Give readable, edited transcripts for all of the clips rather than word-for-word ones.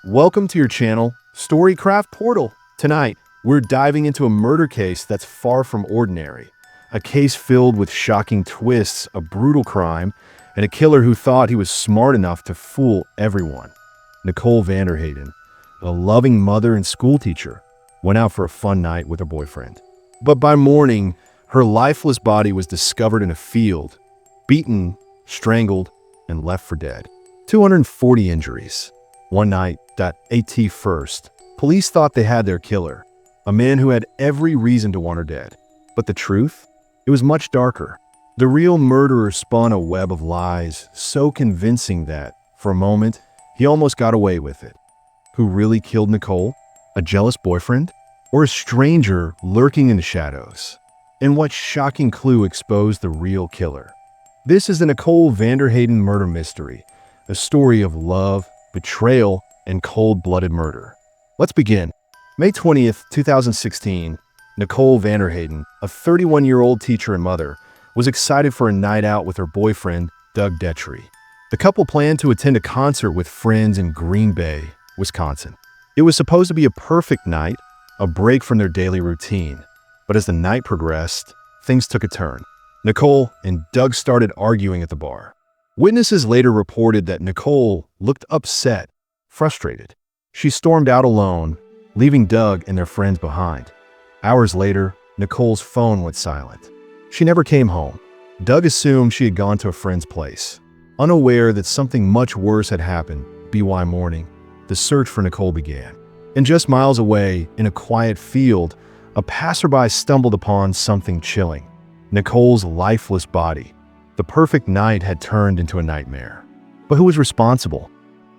Welcome to your channel, Storycraft Portal. Tonight, we're diving into a murder case that's far from ordinary. A case filled with shocking twists, a brutal crime, and a killer who thought he was smart enough to fool everyone. Nicole VanderHeyden, a loving mother and schoolteacher, went out for a fun night with her boyfriend. But by morning, her lifeless body was discovered in a field, beaten, strangled, and left for dead. 240 injuries. One night, that first, police thought they had their killer, a man who had every reason to want her dead. But the truth? It was much darker. The real murderer spun a web of lies so convincing that, for a moment, he almost got away with it. Who really killed Nicole? A jealous boyfriend? Or a stranger lurking in the shadows? And what shocking clue exposed the real killer? This is the Nicole VanderHeyden murder mystery, a story of love, betrayal, and cold-blooded murder. Let's begin. May 20th, 2016, Nicole VanderHeyden, a 31-year-old teacher and mother, was excited for a night out with her boyfriend, Detrie. The couple planned to attend a concert with friends in Green Bay, Wisconsin. It was supposed to be a perfect night, a break from their daily routine. But as the night progressed, things took a turn. Nicole and Doug started arguing at the bar. Witnesses later reported that Nicole looked upset, frustrated. She stormed out alone, leaving Doug and their friends behind. Hours later, Nicole's phone went silent. She never came home. Doug assumed she had gone to a friend's place. Unaware that something much worse had happened, BY morning, the search for Nicole began. And just miles away, in a quiet field, a passerby stumbled upon something chilling. Nicole's lifeless body. The perfect night had turned into a nightmare. But who was responsible?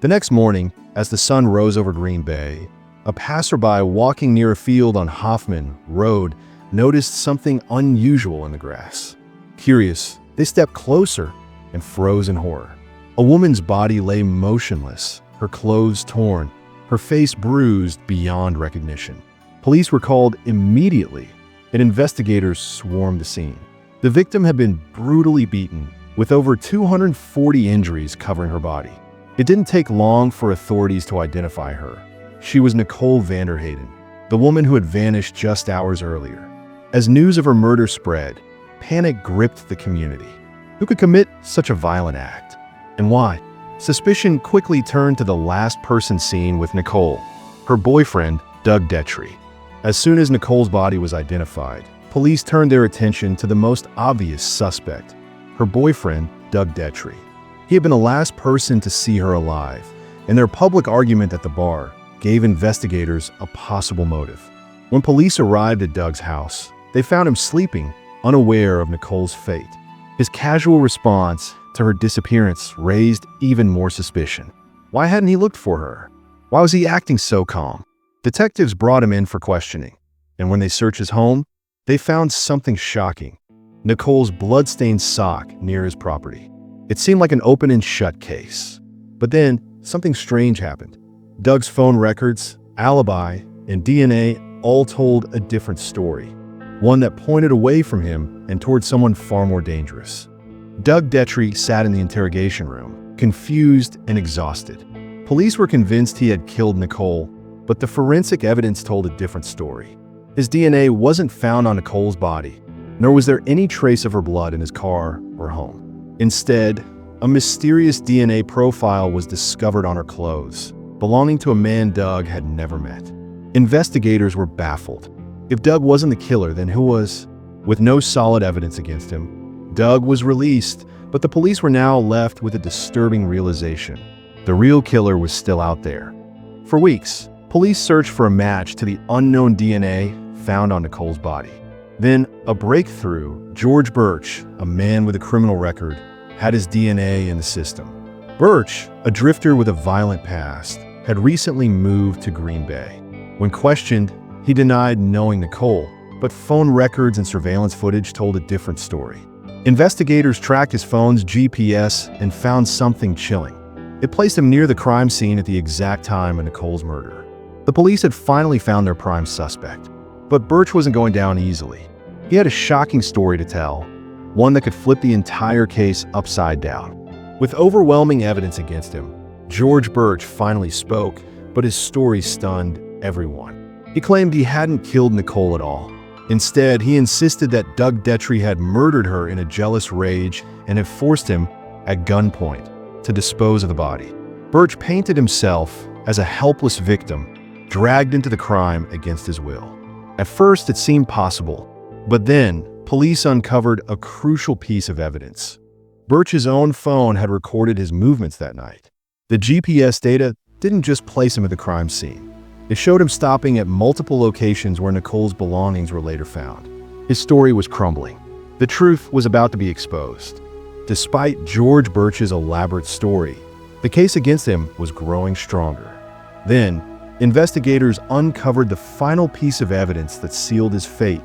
The next morning, as the sun rose over Green Bay, a passerby walking near a field on Hoffman Road noticed something unusual in the grass. Curious, they stepped closer and froze in horror. A woman's body lay motionless, her clothes torn, her face bruised beyond recognition. Police were called immediately, and investigators swarmed the scene. The victim had been brutally beaten, with over 240 injuries covering her body. It didn't take long for authorities to identify her. She was Nicole VanderHeyden, the woman who had vanished just hours earlier. As news of her murder spread, panic gripped the community. Who could commit such a violent act? And why? Suspicion quickly turned to the last person seen with Nicole, her boyfriend, Detrie. As soon as Nicole's body was identified, police turned their attention to the most obvious suspect, her boyfriend, Detrie. He had been the last person to see her alive, and their public argument at the bar gave investigators a possible motive. When police arrived at Doug's house, they found him sleeping, unaware of Nicole's fate. His casual response to her disappearance raised even more suspicion. Why hadn't he looked for her? Why was he acting so calm? Detectives brought him in for questioning, and when they searched his home, they found something shocking: Nicole's blood-stained sock near his property. It seemed like an open and shut case. But then, something strange happened. Doug's phone records, alibi, and DNA all told a different story, one that pointed away from him and toward someone far more dangerous. Detrie sat in the interrogation room, confused and exhausted. Police were convinced he had killed Nicole, but the forensic evidence told a different story. His DNA wasn't found on Nicole's body, nor was there any trace of her blood in his car or home. Instead, a mysterious DNA profile was discovered on her clothes, belonging to a man Doug had never met. Investigators were baffled. If Doug wasn't the killer, then who was? With no solid evidence against him, Doug was released, but the police were now left with a disturbing realization. The real killer was still out there. For weeks, police searched for a match to the unknown DNA found on Nicole's body. Then, a breakthrough: George Burch, a man with a criminal record, had his DNA in the system. Burch, a drifter with a violent past, had recently moved to Green Bay. When questioned, he denied knowing Nicole, but phone records and surveillance footage told a different story. Investigators tracked his phone's GPS and found something chilling. It placed him near the crime scene at the exact time of Nicole's murder. The police had finally found their prime suspect. But Burch wasn't going down easily. He had a shocking story to tell, one that could flip the entire case upside down. With overwhelming evidence against him, George Burch finally spoke, but his story stunned everyone. He claimed he hadn't killed Nicole at all. Instead, he insisted that Doug Detrie had murdered her in a jealous rage and had forced him, at gunpoint, to dispose of the body. Burch painted himself as a helpless victim, dragged into the crime against his will. At first, it seemed possible, but then police uncovered a crucial piece of evidence. Burch's own phone had recorded his movements that night. The GPS data didn't just place him at the crime scene. It showed him stopping at multiple locations where Nicole's belongings were later found. His story was crumbling. The truth was about to be exposed. Despite George Burch's elaborate story, the case against him was growing stronger. Then, investigators uncovered the final piece of evidence that sealed his fate: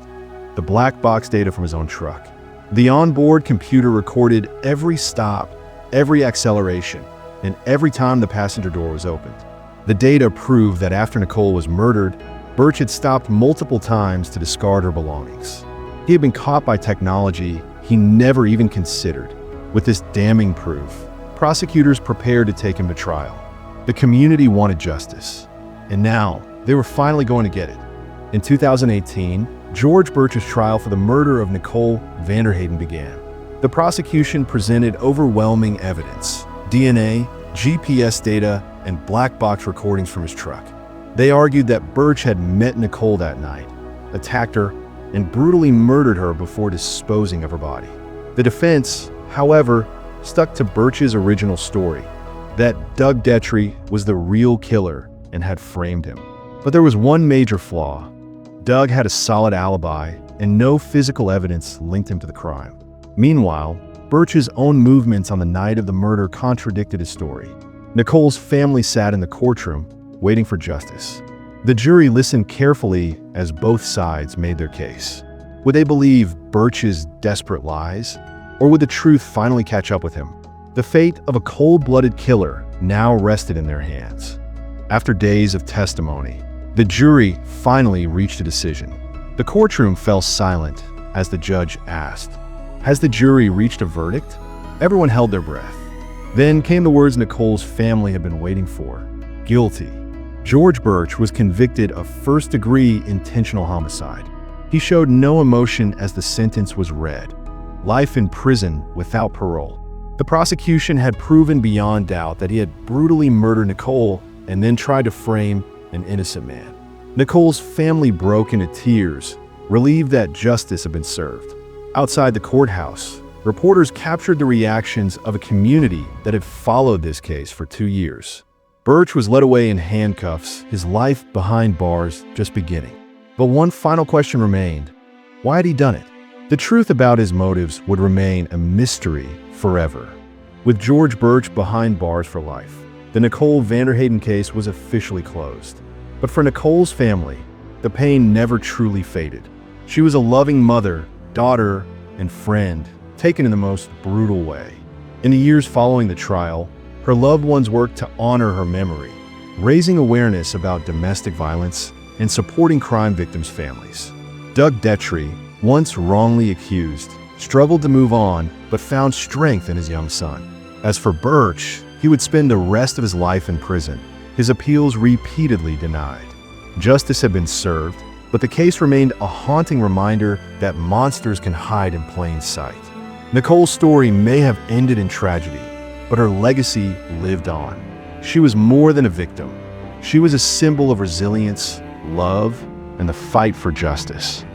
the black box data from his own truck. The onboard computer recorded every stop, every acceleration, and every time the passenger door was opened. The data proved that after Nicole was murdered, Burch had stopped multiple times to discard her belongings. He had been caught by technology he never even considered. With this damning proof, prosecutors prepared to take him to trial. The community wanted justice, and now they were finally going to get it. In 2018, George Burch's trial for the murder of Nicole VanderHeyden began. The prosecution presented overwhelming evidence: DNA, GPS data, and black box recordings from his truck. They argued that Burch had met Nicole that night, attacked her, and brutally murdered her before disposing of her body. The defense, however, stuck to Burch's original story, that Doug Detrie was the real killer and had framed him. But there was one major flaw. Doug had a solid alibi, and no physical evidence linked him to the crime. Meanwhile, Burch's own movements on the night of the murder contradicted his story. Nicole's family sat in the courtroom, waiting for justice. The jury listened carefully as both sides made their case. Would they believe Burch's desperate lies, or would the truth finally catch up with him? The fate of a cold-blooded killer now rested in their hands. After days of testimony, the jury finally reached a decision. The courtroom fell silent as the judge asked, "Has the jury reached a verdict?" Everyone held their breath. Then came the words Nicole's family had been waiting for: guilty. George Burch was convicted of first-degree intentional homicide. He showed no emotion as the sentence was read: life in prison without parole. The prosecution had proven beyond doubt that he had brutally murdered Nicole and then tried to frame an innocent man. Nicole's family broke into tears, relieved that justice had been served. Outside the courthouse, reporters captured the reactions of a community that had followed this case for 2 years. Burch was led away in handcuffs, his life behind bars just beginning. But one final question remained: why had he done it? The truth about his motives would remain a mystery forever. With George Burch behind bars for life, the Nicole VanderHeyden case was officially closed. But for Nicole's family, the pain never truly faded. She was a loving mother, daughter, and friend, taken in the most brutal way. In the years following the trial, her loved ones worked to honor her memory, raising awareness about domestic violence and supporting crime victims' families. Doug Detrie, once wrongly accused, struggled to move on but found strength in his young son. As for Burch, he would spend the rest of his life in prison, his appeals repeatedly denied. Justice had been served, but the case remained a haunting reminder that monsters can hide in plain sight. Nicole's story may have ended in tragedy, but her legacy lived on. She was more than a victim. She was a symbol of resilience, love, and the fight for justice.